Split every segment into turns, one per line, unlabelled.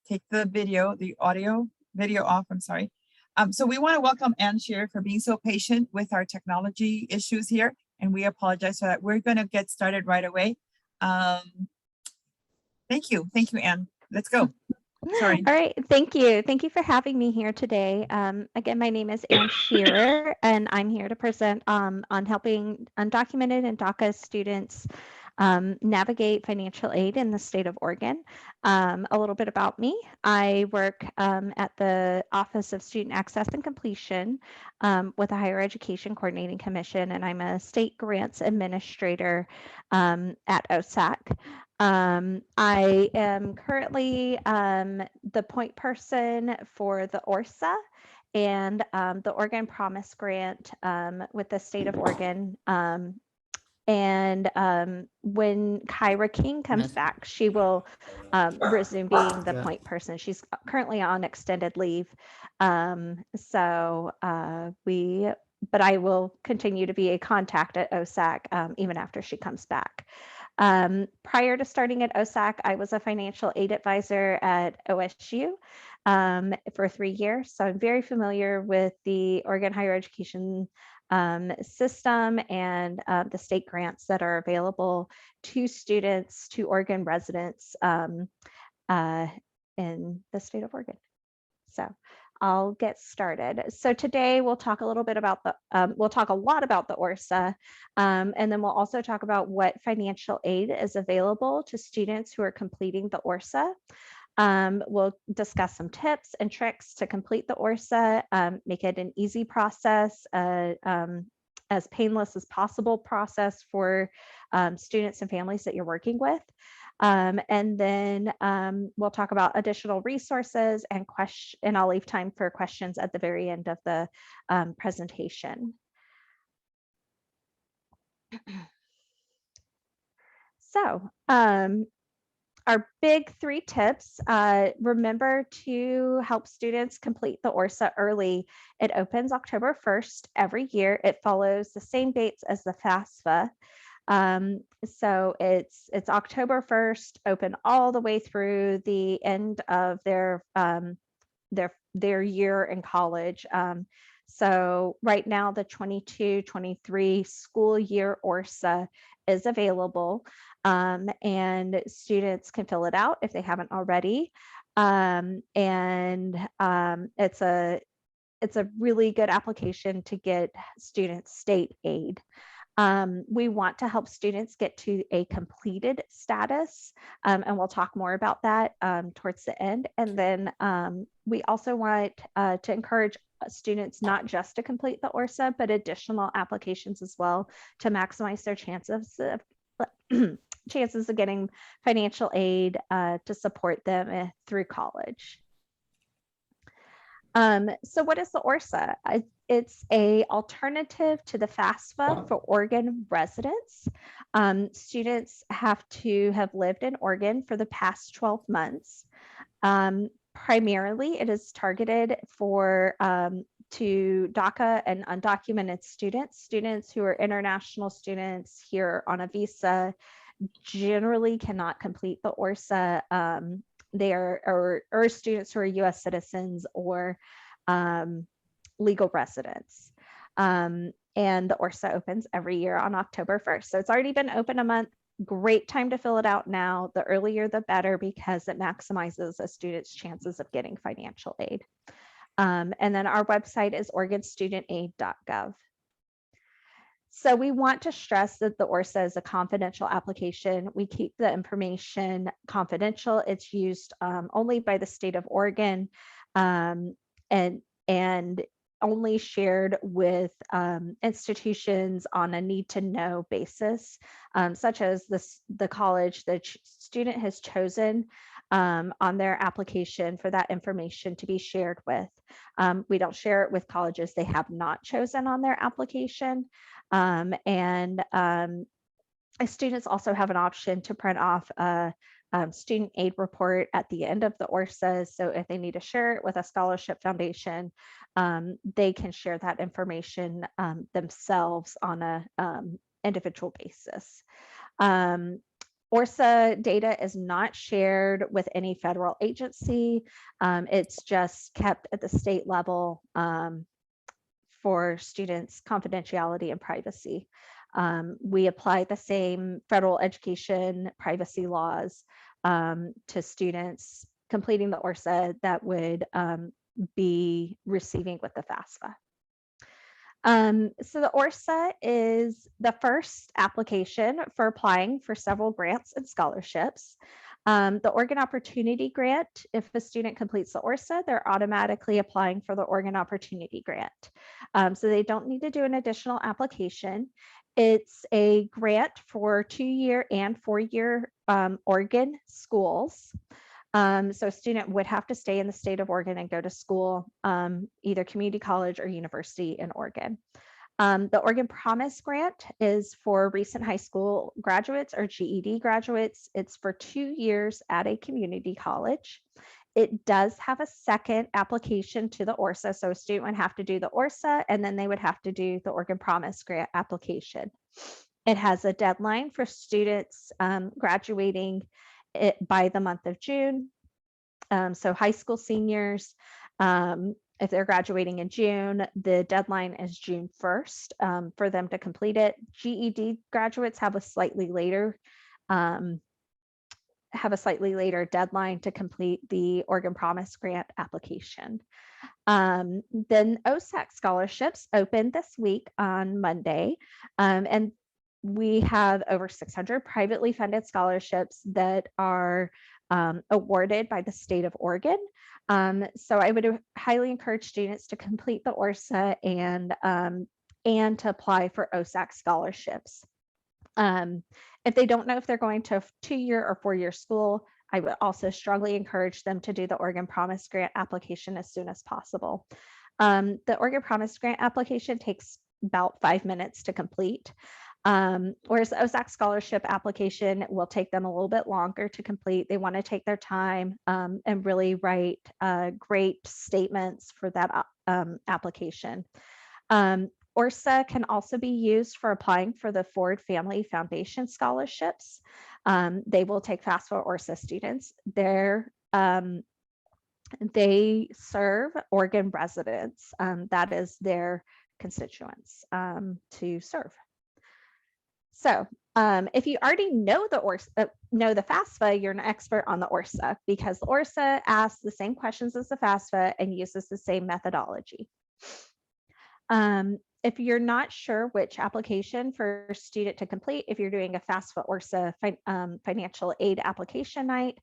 take the video off, I'm sorry. So we want to welcome Ann Shearer for being so patient with our technology issues here, and we apologize for that. We're going to get started right away. Thank you, Ann. Let's go. Sorry.
All right, thank you. Thank you for having me here today. Again, my name is Ann Shearer, and I'm here to present on helping undocumented and DACA students navigate financial aid in the state of Oregon. A little bit about me. I work at the Office of Student Access and Completion with the Higher Education Coordinating Commission, and I'm a state grants administrator at OSAC. I am currently the point person for the ORSA and the Oregon Promise Grant with the state of Oregon. And when Kyra King comes back, she will resume being the point person. She's currently on extended leave. But I will continue to be a contact at OSAC even after she comes back. Prior to starting at OSAC, I was a financial aid advisor at OSU for 3 years. So I'm very familiar with the Oregon higher education system and the state grants that are available to students, to Oregon residents in the state of Oregon. So I'll get started. So today we'll talk a little bit about we'll talk a lot about the ORSA, and then we'll also talk about what financial aid is available to students who are completing the ORSA. We'll discuss some tips and tricks to complete the ORSA, make it an easy process, as painless as possible process for students and families that you're working with. And then we'll talk about additional resources and I'll leave time for questions at the very end of the presentation. So our big 3 tips, remember to help students complete the ORSA early. It opens October 1st every year. It follows the same dates as the FAFSA. So it's October 1st, open all the way through the end of their year in college. So right now the 22-23 school year ORSA is available, and students can fill it out if they haven't already. It's a really good application to get students state aid. We want to help students get to a completed status, and we'll talk more about that towards the end. And then we also want to encourage students not just to complete the ORSA, but additional applications as well to maximize their chances of getting financial aid to support them through college. So what is the ORSA? It's an alternative to the FAFSA for Oregon residents. Students have to have lived in Oregon for the past 12 months. Primarily, it is targeted for to DACA and undocumented students who are international students here on a visa, generally cannot complete the ORSA. They are or students who are U.S. citizens or legal residents. And the ORSA opens every year on October 1st. So it's already been open a month. Great time to fill it out now. The earlier, the better, because it maximizes a student's chances of getting financial aid. And then our website is oregonstudentaid.gov. So we want to stress that the ORSA is a confidential application. We keep the information confidential. It's used only by the state of Oregon, and only shared with institutions on a need to know basis, such as the college the student has chosen on their application for that information to be shared with. We don't share it with colleges they have not chosen on their application. Students also have an option to print off a student aid report at the end of the ORSA. So if they need to share it with a scholarship foundation, they can share that information themselves on a individual basis. ORSA data is not shared with any federal agency. It's just kept at the state level for students' confidentiality and privacy. We apply the same federal education privacy laws to students completing the ORSA that would be receiving with the FAFSA. So the ORSA is the first application for applying for several grants and scholarships. The Oregon Opportunity Grant, if a student completes the ORSA, they're automatically applying for the Oregon Opportunity Grant. So they don't need to do an additional application. It's a grant for 2-year and 4-year Oregon schools. So a student would have to stay in the state of Oregon and go to school, either community college or university in Oregon. The Oregon Promise Grant is for recent high school graduates or GED graduates. It's for 2 years at a community college. It does have a second application to the ORSA. So a student would have to do the ORSA and then they would have to do the Oregon Promise Grant application. It has a deadline for students graduating by the month of June. So high school seniors, if they're graduating in June, the deadline is June 1st for them to complete it. GED graduates have a slightly later deadline to complete the Oregon Promise Grant application. Then OSAC scholarships opened this week on Monday, and we have over 600 privately funded scholarships that are awarded by the state of Oregon. So I would highly encourage students to complete the ORSA and to apply for OSAC scholarships. If they don't know if they're going to a 2-year or 4-year school, I would also strongly encourage them to do the Oregon Promise Grant application as soon as possible. The Oregon Promise Grant application takes about 5 minutes to complete. Whereas the OSAC scholarship application will take them a little bit longer to complete. They want to take their time and really write great statements for that application. ORSA can also be used for applying for the Ford Family Foundation scholarships. They will take FAFSA ORSA students. They serve Oregon residents. That is their constituents to serve. So if you already know the ORSA, know the FAFSA, you're an expert on the ORSA because the ORSA asks the same questions as the FAFSA and uses the same methodology. If you're not sure which application for a student to complete, if you're doing a FAFSA ORSA financial aid application night,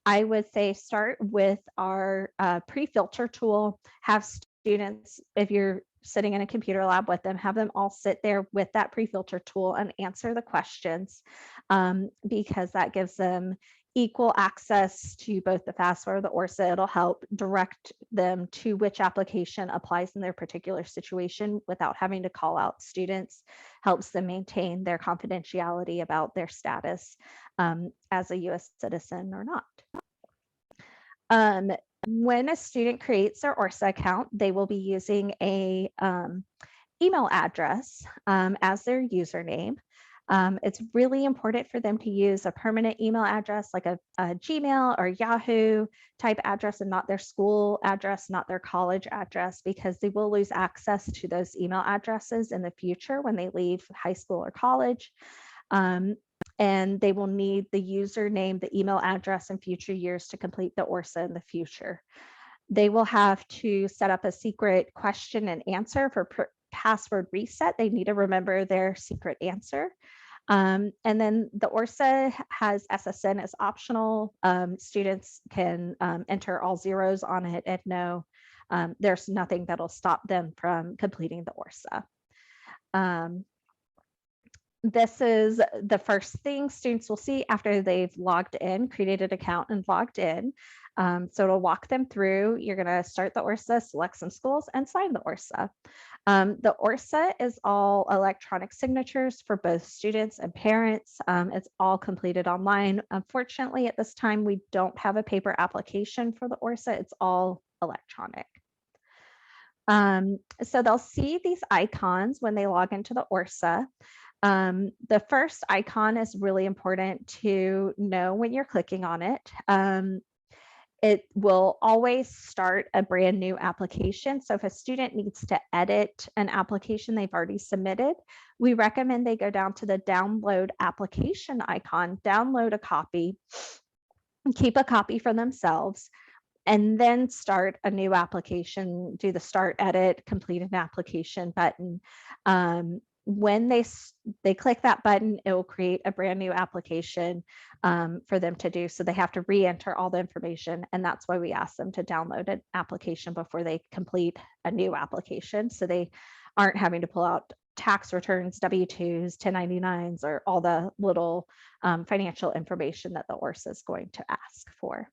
I would say start with our Prefilter Tool. Have students, if you're sitting in a computer lab with them, have them all sit there with that Prefilter Tool and answer the questions because that gives them equal access to both the FAFSA or the ORSA. It'll help direct them to which application applies in their particular situation without having to call out students, helps them maintain their confidentiality about their status as a US citizen or not. When a student creates their ORSA account, they will be using a email address as their username. It's really important for them to use a permanent email address like a Gmail or Yahoo type address and not their school address, not their college address, because they will lose access to those email addresses in the future when they leave high school or college. And they will need the username, the email address in future years to complete the ORSA in the future. They will have to set up a secret question and answer for password reset. They need to remember their secret answer. And then the ORSA has SSN as optional. Students can enter all zeros on it and no, there's nothing that'll stop them from completing the ORSA. This is the first thing students will see after they've logged in, created an account and logged in. So it'll walk them through. You're going to start the ORSA, select some schools, and sign the ORSA. The ORSA is all electronic signatures for both students and parents. It's all completed online. Unfortunately, at this time, we don't have a paper application for the ORSA. It's all electronic. So they'll see these icons when they log into the ORSA. The first icon is really important to know when you're clicking on it. It will always start a brand new application. So if a student needs to edit an application they've already submitted, we recommend they go down to the download application icon, download a copy, keep a copy for themselves, and then start a new application, do the start, edit, complete an application button. When they click that button, it will create a brand new application for them to do. So they have to re-enter all the information. And that's why we ask them to download an application before they complete a new application. So they aren't having to pull out tax returns, W-2s, 1099s, or all the little financial information that the ORSA is going to ask for.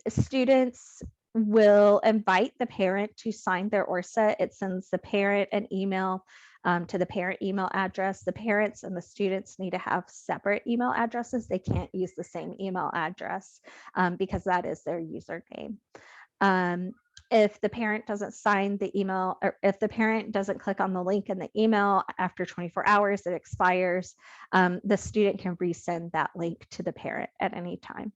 Students will invite the parent to sign their ORSA. It sends the parent an email to the parent email address. The parents and the students need to have separate email addresses. They can't use the same email address because that is their username. If the parent doesn't sign the email, or if the parent doesn't click on the link in the email after 24 hours, it expires, the student can resend that link to the parent at any time.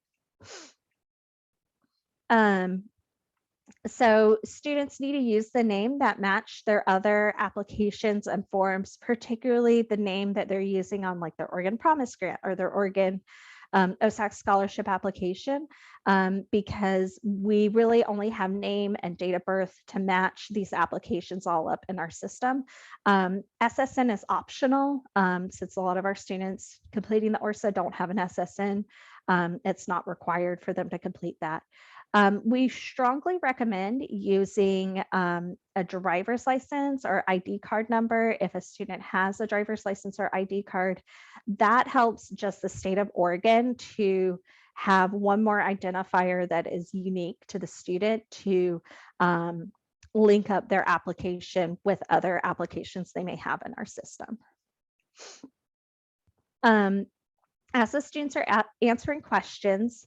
So students need to use the name that match their other applications and forms, particularly the name that they're using on like their Oregon Promise Grant or their Oregon OSAC scholarship application, because we really only have name and date of birth to match these applications all up in our system. SSN is optional, since a lot of our students completing the ORSA don't have an SSN. It's not required for them to complete that. We strongly recommend using a driver's license or ID card number if a student has a driver's license or ID card. That helps just the state of Oregon to have one more identifier that is unique to the student to link up their application with other applications they may have in our system. As the students are answering questions,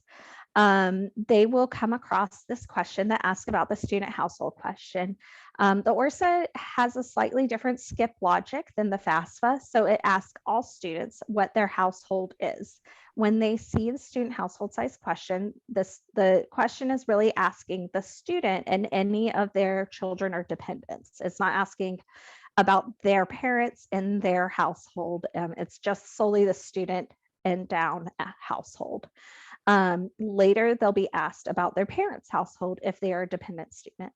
they will come across this question that asks about the student household question. The ORSA has a slightly different skip logic than the FAFSA, so it asks all students what their household is. When they see the student household size question, the question is really asking the student and any of their children or dependents. It's not asking about their parents and their household. It's just solely the student and down household. Later, they'll be asked about their parents' household if they are a dependent student.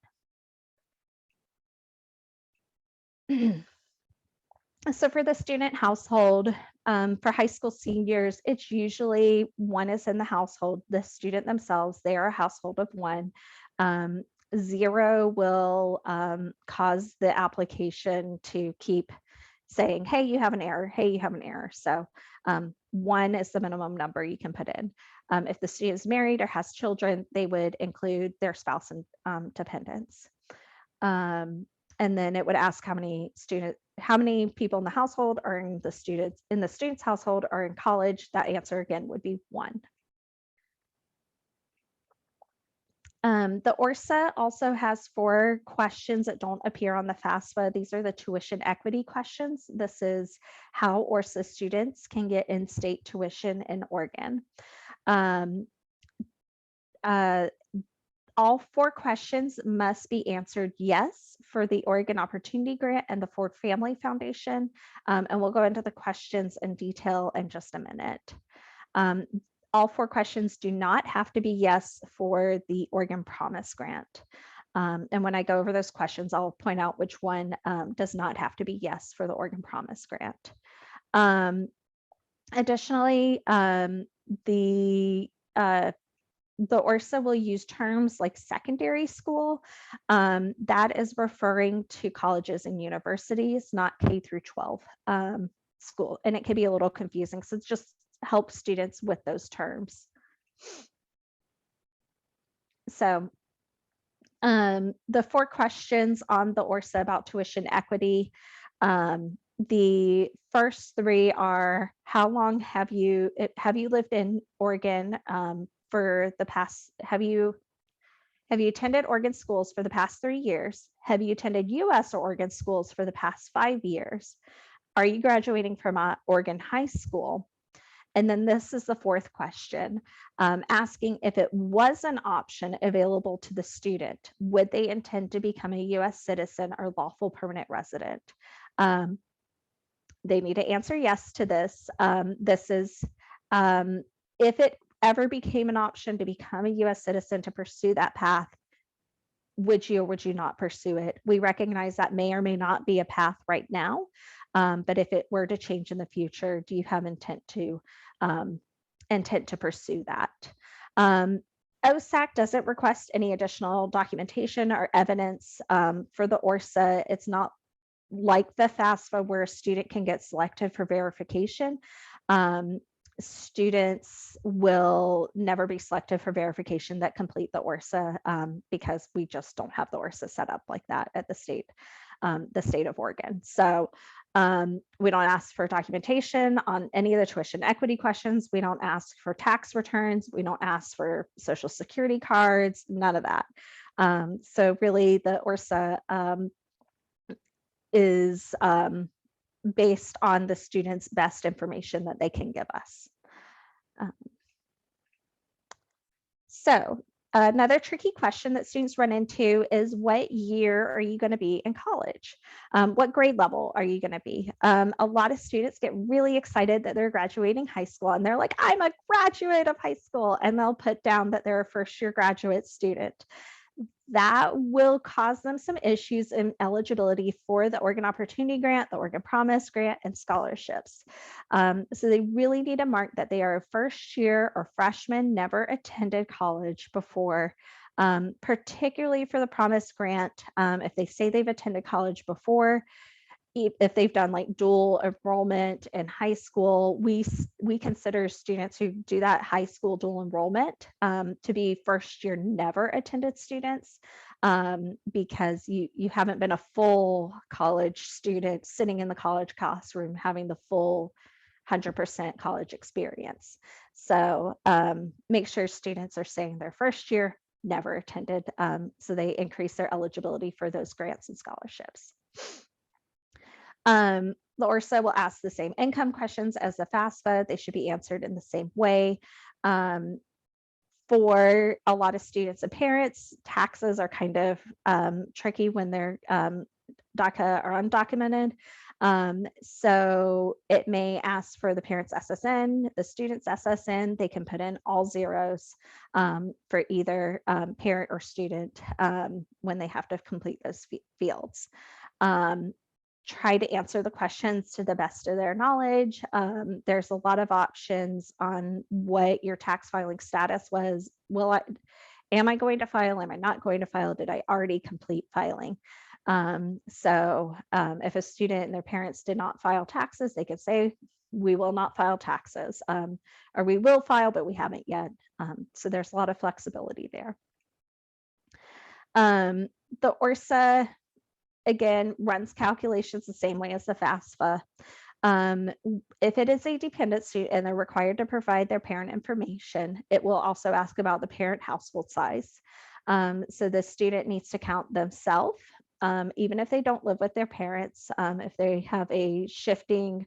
So for the student household, for high school seniors, it's usually one is in the household, the student themselves, they are a household of one. 0 will cause the application to keep saying, hey, you have an error, hey, you have an error. So 1 is the minimum number you can put in. If the student is married or has children, they would include their spouse and dependents. And then it would ask how many people in the household are in the student's household or in college. That answer again would be 1. The ORSA also has 4 questions that don't appear on the FAFSA. These are the tuition equity questions. This is how ORSA students can get in-state tuition in Oregon. All 4 questions must be answered yes for the Oregon Opportunity Grant and the Ford Family Foundation. And we'll go into the questions in detail in just a minute. All 4 questions do not have to be yes for the Oregon Promise Grant. And when I go over those questions, I'll point out which one does not have to be yes for the Oregon Promise Grant. Additionally, the ORSA will use terms like secondary school. That is referring to colleges and universities, not K through 12 school. And it can be a little confusing. So it's just help students with those terms. So the 4 questions on the ORSA about tuition equity. The first 3 are, how long have you lived in Oregon for the past, have you Have you attended Oregon schools for the past 3 years? Have you attended US or Oregon schools for the past 5 years? Are you graduating from a Oregon high school? And then this is the fourth question, asking if it was an option available to the student, would they intend to become a US citizen or lawful permanent resident? They need to answer yes to this. This is if it ever became an option to become a US citizen to pursue that path, would you or would you not pursue it? We recognize that may or may not be a path right now, but if it were to change in the future, do you have intent to pursue that? OSAC doesn't request any additional documentation or evidence for the ORSA. It's not like the FAFSA where a student can get selected for verification. Students will never be selected for verification that complete the ORSA because we just don't have the ORSA set up like that at the state of Oregon. So we don't ask for documentation on any of the tuition equity questions. We don't ask for tax returns. We don't ask for social security cards, none of that. So really the ORSA is based on the student's best information that they can give us. So another tricky question that students run into is, what year are you going to be in college? What grade level are you going to be? A lot of students get really excited that they're graduating high school and they're like, I'm a graduate of high school, and they'll put down that they're a first-year graduate student. That will cause them some issues in eligibility for the Oregon Opportunity Grant, the Oregon Promise Grant, and scholarships. So they really need to mark that they are a first year or freshman, never attended college before, particularly for the Promise Grant. If they say they've attended college before, if they've done like dual enrollment in high school, we consider students who do that high school dual enrollment to be first year never attended students, because you haven't been a full college student sitting in the college classroom having the full 100% college experience. So make sure students are saying their first year never attended, so they increase their eligibility for those grants and scholarships. The ORSA will ask the same income questions as the FAFSA. They should be answered in the same way. For a lot of students and parents, taxes are kind of tricky when they're DACA or undocumented. So it may ask for the parent's SSN, the student's SSN. They can put in all zeros for either parent or student when they have to complete those fields. Try to answer the questions to the best of their knowledge. There's a lot of options on what your tax filing status was. Am I going to file? Am I not going to file? Did I already complete filing? So if a student and their parents did not file taxes, they could say, we will not file taxes, or we will file, but we haven't yet. So there's a lot of flexibility there. The ORSA, again, runs calculations the same way as the FAFSA. If it is a dependent student and they're required to provide their parent information, it will also ask about the parent household size. So the student needs to count themselves, even if they don't live with their parents, if they have a shifting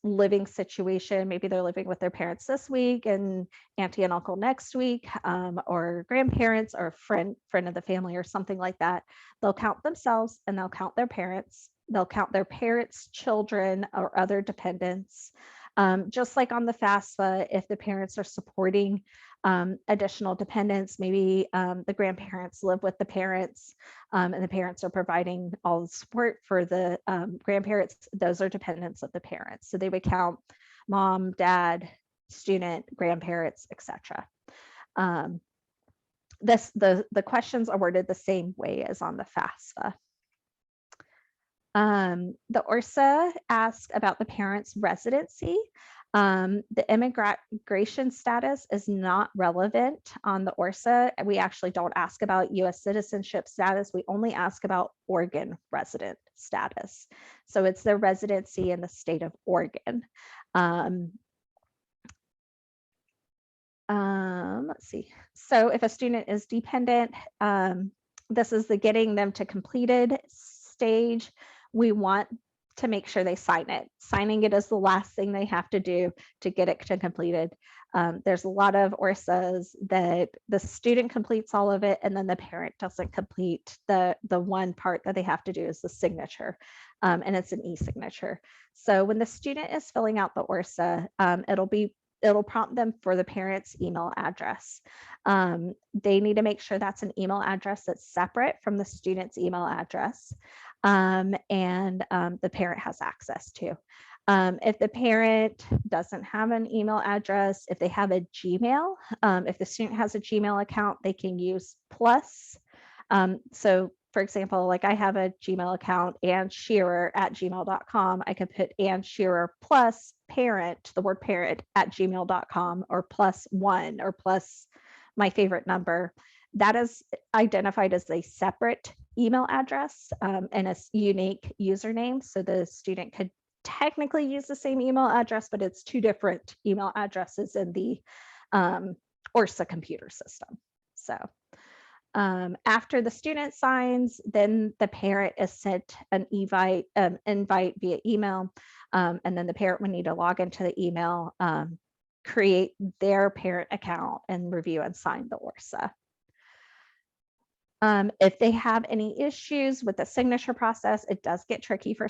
living situation, maybe they're living with their parents this week and auntie and uncle next week, or grandparents or friend of the family or something like that. They'll count themselves and they'll count their parents. They'll count their parents' children or other dependents. Just like on the FAFSA, if the parents are supporting additional dependents, maybe the grandparents live with the parents and the parents are providing all the support for the grandparents, those are dependents of the parents. So they would count mom, dad, student, grandparents, etc. The questions are worded the same way as on the FAFSA. The ORSA asks about the parent's residency. The immigration status is not relevant on the ORSA. We actually don't ask about US citizenship status. We only ask about Oregon resident status. So it's the residency in the state of Oregon. Let's see. So if a student is dependent, this is the getting them to completed stage. We want to make sure they sign it. Signing it is the last thing they have to do to get it to completed. There's a lot of ORSAs that the student completes all of it and then the parent doesn't complete the one part that they have to do is the signature, and it's an e-signature. So when the student is filling out the ORSA, it'll prompt them for the parent's email address. They need to make sure that's an email address that's separate from the student's email address, and the parent has access to. If the parent doesn't have an email address, if they have a Gmail, if the student has a Gmail account, they can use plus. So for example, like I have a Gmail account, annshearer@gmail.com. I could put Ann Shearer plus parent, the word parent @gmail.com, or +1 or plus my favorite number. That is identified as a separate email address and a unique username. So the student could technically use the same email address, but it's two different email addresses in the ORSA computer system. So after the student signs, then the parent is sent an invite via email, and then the parent would need to log into the email, create their parent account, and review and sign the ORSA. If they have any issues with the signature process, it does get tricky for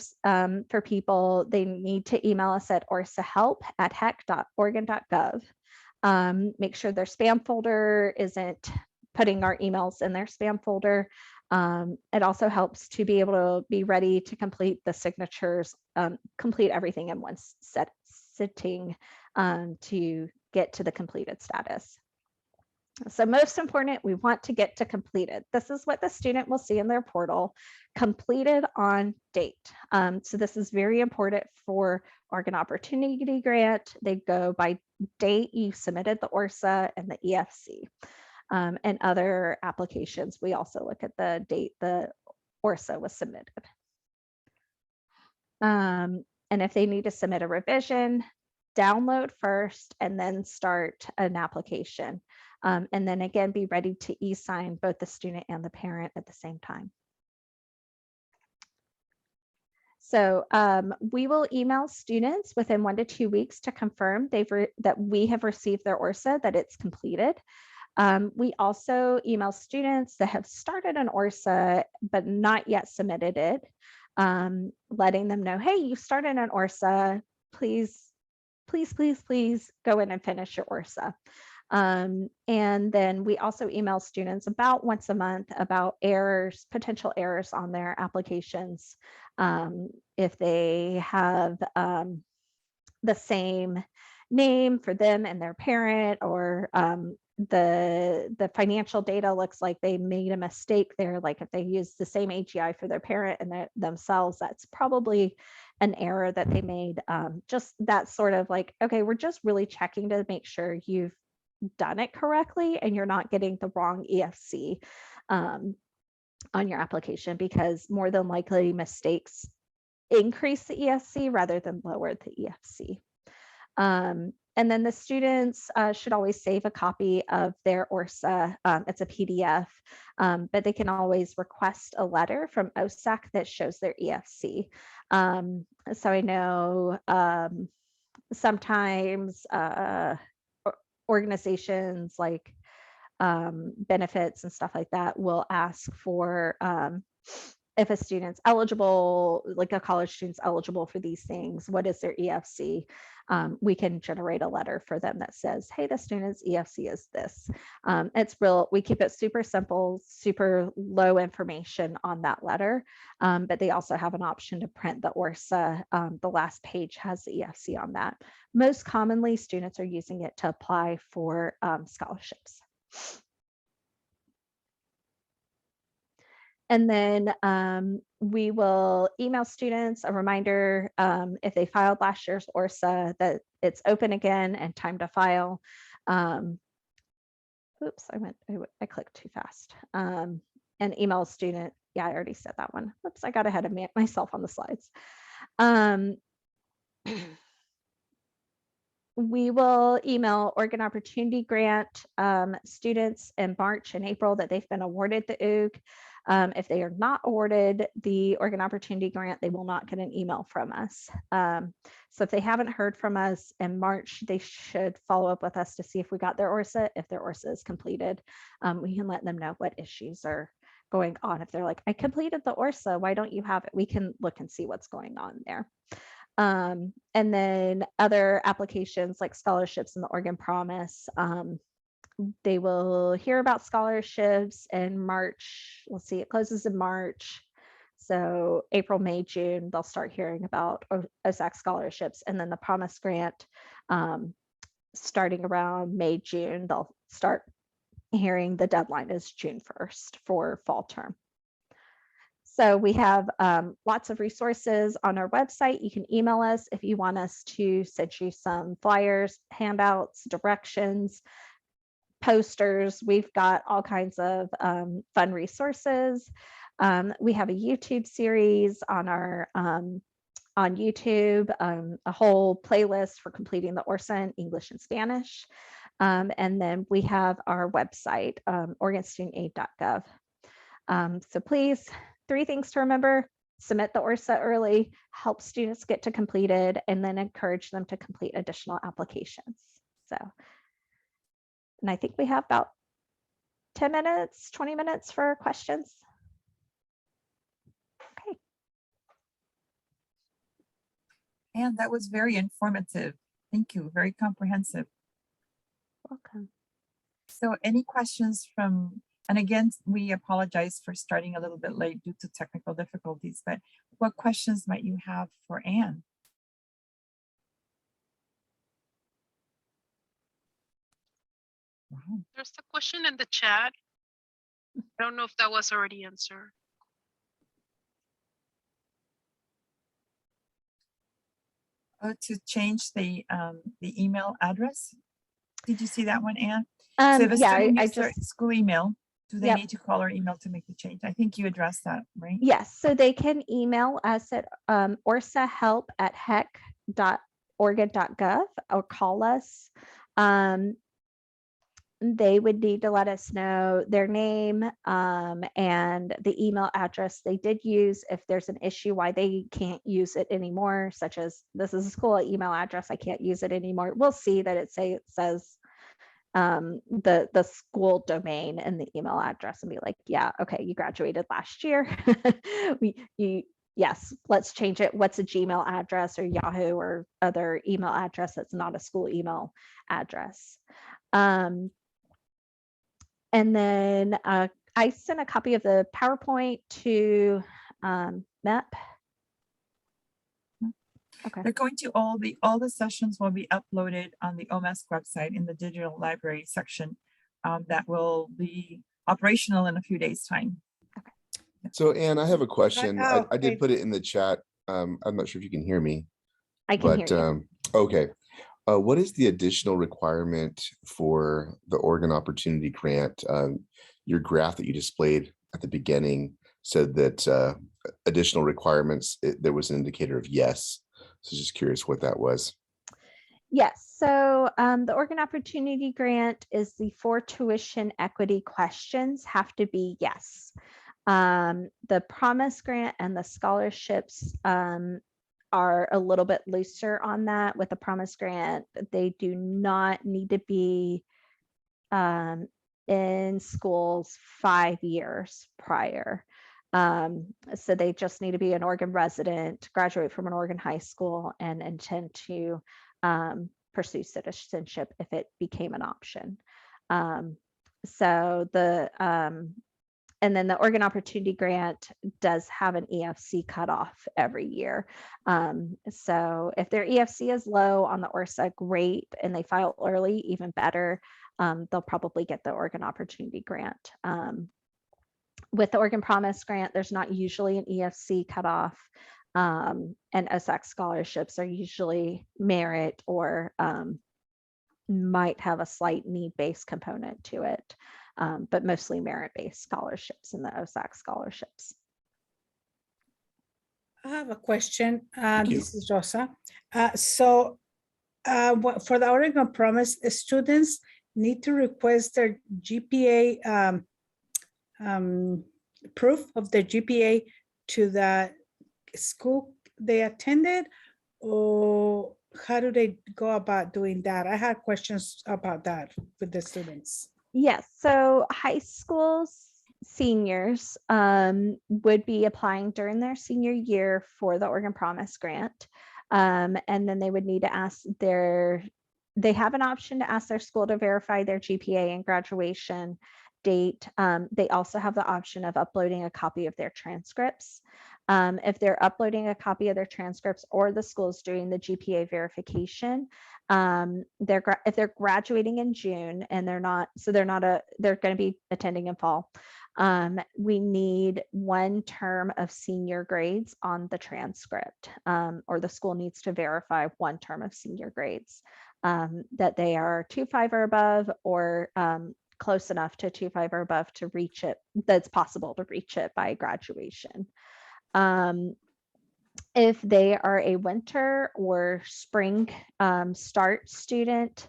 people. They need to email us at orsahelp@hec.oregon.gov. Make sure their spam folder isn't putting our emails in their spam folder. It also helps to be able to be ready to complete the signatures, complete everything in one sitting to get to the completed status. So most important, we want to get to completed. This is what the student will see in their portal, completed on date. So this is very important for Oregon Opportunity Grant. They go by date you submitted the ORSA and the EFC. And other applications, we also look at the date the ORSA was submitted. And if they need to submit a revision, download first and then start an application. And then again, be ready to e-sign both the student and the parent at the same time. So we will email students within 1 to 2 weeks to confirm that we have received their ORSA, that it's completed. We also email students that have started an ORSA but not yet submitted it, letting them know, hey, you started an ORSA, please go in and finish your ORSA. And then we also email students about once a month about potential errors on their applications. If they have the same name for them and their parent, or the financial data looks like they made a mistake there, like if they use the same AGI for their parent and themselves, that's probably an error that they made. Just that sort of like, okay, we're just really checking to make sure you've done it correctly and you're not getting the wrong EFC on your application, because more than likely mistakes increase the EFC rather than lower the EFC. And then the students should always save a copy of their ORSA. It's a PDF, but they can always request a letter from OSAC that shows their EFC. So I know sometimes organizations like benefits and stuff like that will ask for if a student's eligible, like a college student's eligible for these things, what is their EFC? We can generate a letter for them that says, hey, the student's EFC is this. We keep it super simple, super low information on that letter, but they also have an option to print the ORSA. The last page has the EFC on that. Most commonly, students are using it to apply for scholarships. And then we will email students a reminder if they filed last year's ORSA that it's open again and time to file. Oops, I clicked too fast. And email student. Yeah, I already said that one. Oops, I got ahead of myself on the slides. We will email Oregon Opportunity Grant students in March and April that they've been awarded the OOG. If they are not awarded the Oregon Opportunity Grant, they will not get an email from us. So if they haven't heard from us in March, they should follow up with us to see if we got their ORSA. If their ORSA is completed, we can let them know what issues are going on. If they're like, I completed the ORSA, why don't you have it? We can look and see what's going on there. And then other applications like scholarships and the Oregon Promise, they will hear about scholarships in March. Let's see, it closes in March. So April, May, June, they'll start hearing about OSAC scholarships. And then the Promise Grant, starting around May, June, they'll start hearing the deadline is June 1st for fall term. So we have lots of resources on our website. You can email us if you want us to send you some flyers, handouts, directions, posters. We've got all kinds of fun resources. We have a YouTube series on our on YouTube, a whole playlist for completing the ORSA in English and Spanish. And then we have our website, OregonStudentAid.gov. So please, 3 things to remember: submit the ORSA early, help students get to completed, and then encourage them to complete additional applications. So, and I think we have about 10 minutes, 20 minutes for questions. Okay.
And that was very informative. Thank you. Very comprehensive.
Welcome.
So any questions from, and again, we apologize for starting a little bit late due to technical difficulties, but what questions might you have for Anne? Wow.
There's a question in the chat. I don't know if that was already answered.
To change the email address. Did you see that one, Anne? So if a
Yeah,
student
I
uses their
just,
school email, do they
Yep.
need to call our email to make the change? I think you addressed that, right?
yes, so they can email us at orsahelp@hec.oregon.gov or call us. They would need to let us know their name and the email address they did use. If there's an issue why they can't use it anymore, such as this is a school email address, I can't use it anymore. We'll see that it says the school domain and the email address and be like, yeah, okay, you graduated last year. Yes, let's change it. What's a Gmail address or Yahoo or other email address that's not a school email address? And then I sent a copy of the PowerPoint to MEP. Okay.
They're going to all the sessions will be uploaded on the OMS website in the digital library section that will be operational in a few days' time.
Okay.
So Anne, I have a question.
Oh,
I did
great.
put it in the chat. I'm not sure if you can hear me.
I can hear you.
Okay. What is the additional requirement for the Oregon Opportunity Grant? Your graph that you displayed at the beginning said that additional requirements, there was an indicator of yes. So just curious what that was.
Yes, so the Oregon Opportunity Grant is the 4 tuition equity questions have to be yes. The Promise Grant and the scholarships are a little bit looser on that. With the Promise Grant, they do not need to be in schools 5 years prior. So they just need to be an Oregon resident, graduate from an Oregon high school, and intend to pursue citizenship if it became an option. So the and then the Oregon Opportunity Grant does have an EFC cutoff every year. So if their EFC is low on the ORSA, great, and they file early, even better. They'll probably get the Oregon Opportunity Grant. With the Oregon Promise Grant, there's not usually an EFC cutoff, and OSAC scholarships are usually merit or might have a slight need-based component to it, but mostly merit-based scholarships in the OSAC scholarships.
I have a question.
you.
This is Rosa. So For the Oregon Promise, students need to request their GPA proof of their GPA to the school they attended, or how do they go about doing that? I had questions about that with the students.
Yes, so high school seniors would be applying during their senior year for the Oregon Promise Grant. And then they would need to ask they have an option to ask their school to verify their GPA and graduation date. They also have the option of uploading a copy of their transcripts. If they're uploading a copy of their transcripts or the school's doing the GPA verification, if they're graduating in June and they're going to be attending in fall, we need 1 term of senior grades on the transcript, or the school needs to verify 1 term of senior grades, that they are 2.5 or above, or close enough to 2.5 or above to reach it, that's possible to reach it by graduation. If they are a winter or spring start student,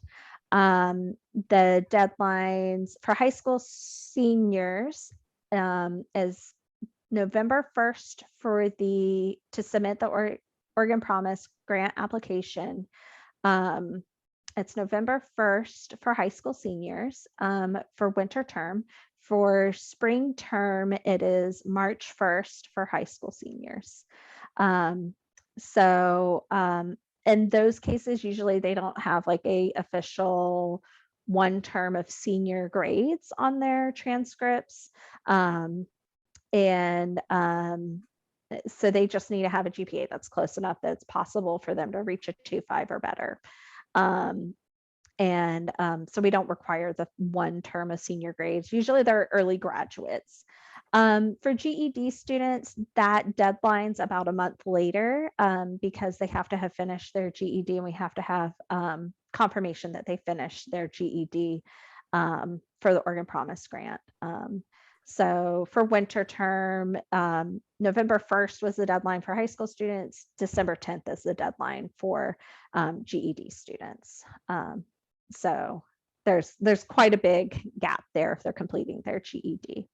the deadlines for high school seniors is November 1st to submit the Oregon Promise grant application. It's November 1st for high school seniors for winter term. For spring term, it is March 1st for high school seniors. In those cases, usually they don't have like a official 1 term of senior grades on their transcripts. So they just need to have a GPA that's close enough that it's possible for them to reach a 2.5 or better. So we don't require the 1 term of senior grades. Usually they're early graduates. For GED students, that deadline's about a month later because they have to have finished their GED, and we have to have confirmation that they finished their GED for the Oregon Promise Grant. So for winter term, November 1st was the deadline for high school students. December 10th is the deadline for GED students. So there's quite a big gap there if they're completing their GED.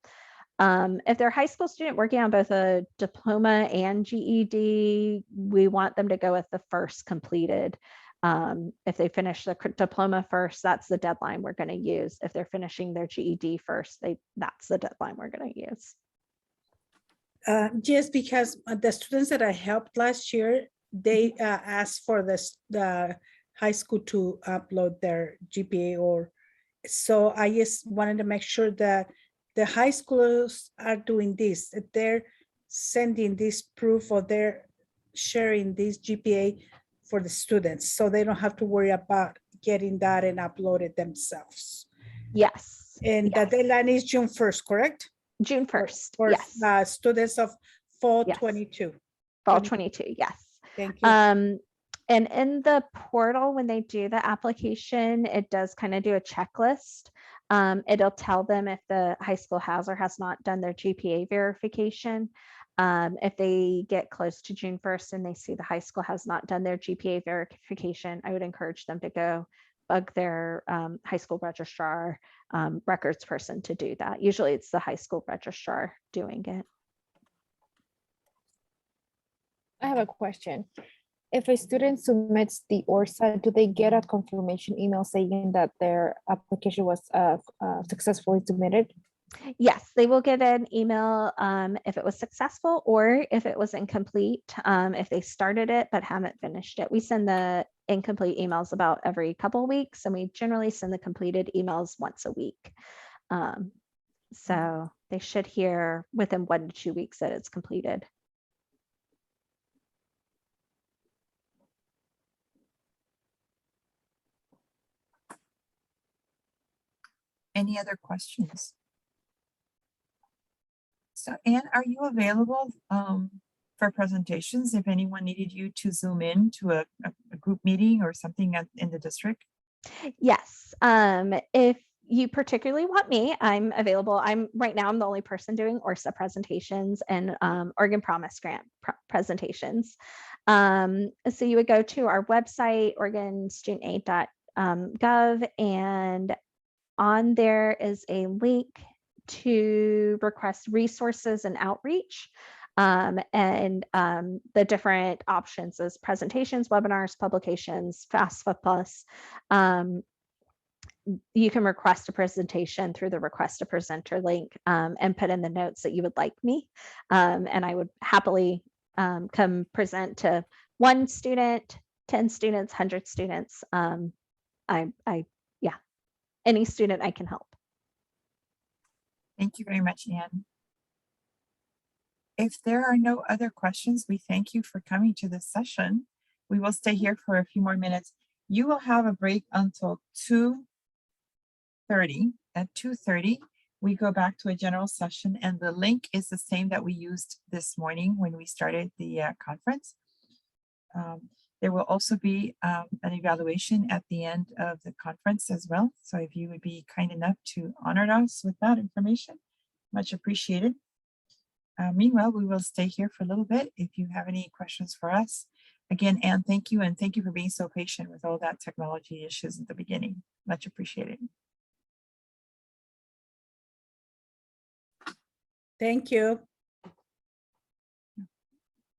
If they're a high school student working on both a diploma and GED, we want them to go with the first completed. If they finish the diploma first, that's the deadline we're going to use. If they're finishing their GED first, that's the deadline we're going to use.
Just because the students that I helped last year, they asked for the high school to upload their GPA, so I just wanted to make sure that the high schoolers are doing this, that they're sending this proof, or they're sharing this GPA for the students, so they don't have to worry about getting that and upload it themselves.
Yes.
And
yes.
the deadline is June 1st, correct?
June 1st,
for
yes.
Students of fall
yes.
22.
Fall 22, yes.
Thank you.
And in the portal, when they do the application, it does kind of do a checklist. It'll tell them if the high school has or has not done their GPA verification. If they get close to June 1st and they see the high school has not done their GPA verification, I would encourage them to go bug their high school registrar records person to do that. Usually it's the high school registrar doing it.
I have a question. If a student submits the ORSA, do they get a confirmation email saying that their application was successfully submitted?
Yes, they will get an email if it was successful or if it was incomplete, if they started it but haven't finished it. We send the incomplete emails about every couple of weeks, and we generally send the completed emails once a week. So they should hear within 1 to 2 weeks that it's completed.
Any other questions? So Anne, are you available for presentations if anyone needed you to zoom in to a group meeting or something in the district?
Yes, if you particularly want me, I'm available. Right now I'm the only person doing ORSA presentations and Oregon Promise Grant presentations. So you would go to our website, OregonStudentAid.gov, and on there is a link to request resources and outreach. And the different options is presentations, webinars, publications, FAFSA Plus. You can request a presentation through the request a presenter link, and put in the notes that you would like me. And I would happily come present to 1 student, 10 students, 100 students. Yeah, any student I can help.
Thank you very much, Anne. If there are no other questions, we thank you for coming to this session. We will stay here for a few more minutes. You will have a break until 2:30. At 2:30, we go back to a general session, and the link is the same that we used this morning when we started the conference. There will also be an evaluation at the end of the conference as well. So if you would be kind enough to honor us with that information, much appreciated. Meanwhile, we will stay here for a little bit. If you have any questions for us, again, Anne, thank you. And thank you for being so patient with all that technology issues at the beginning. Much appreciated.
Thank you.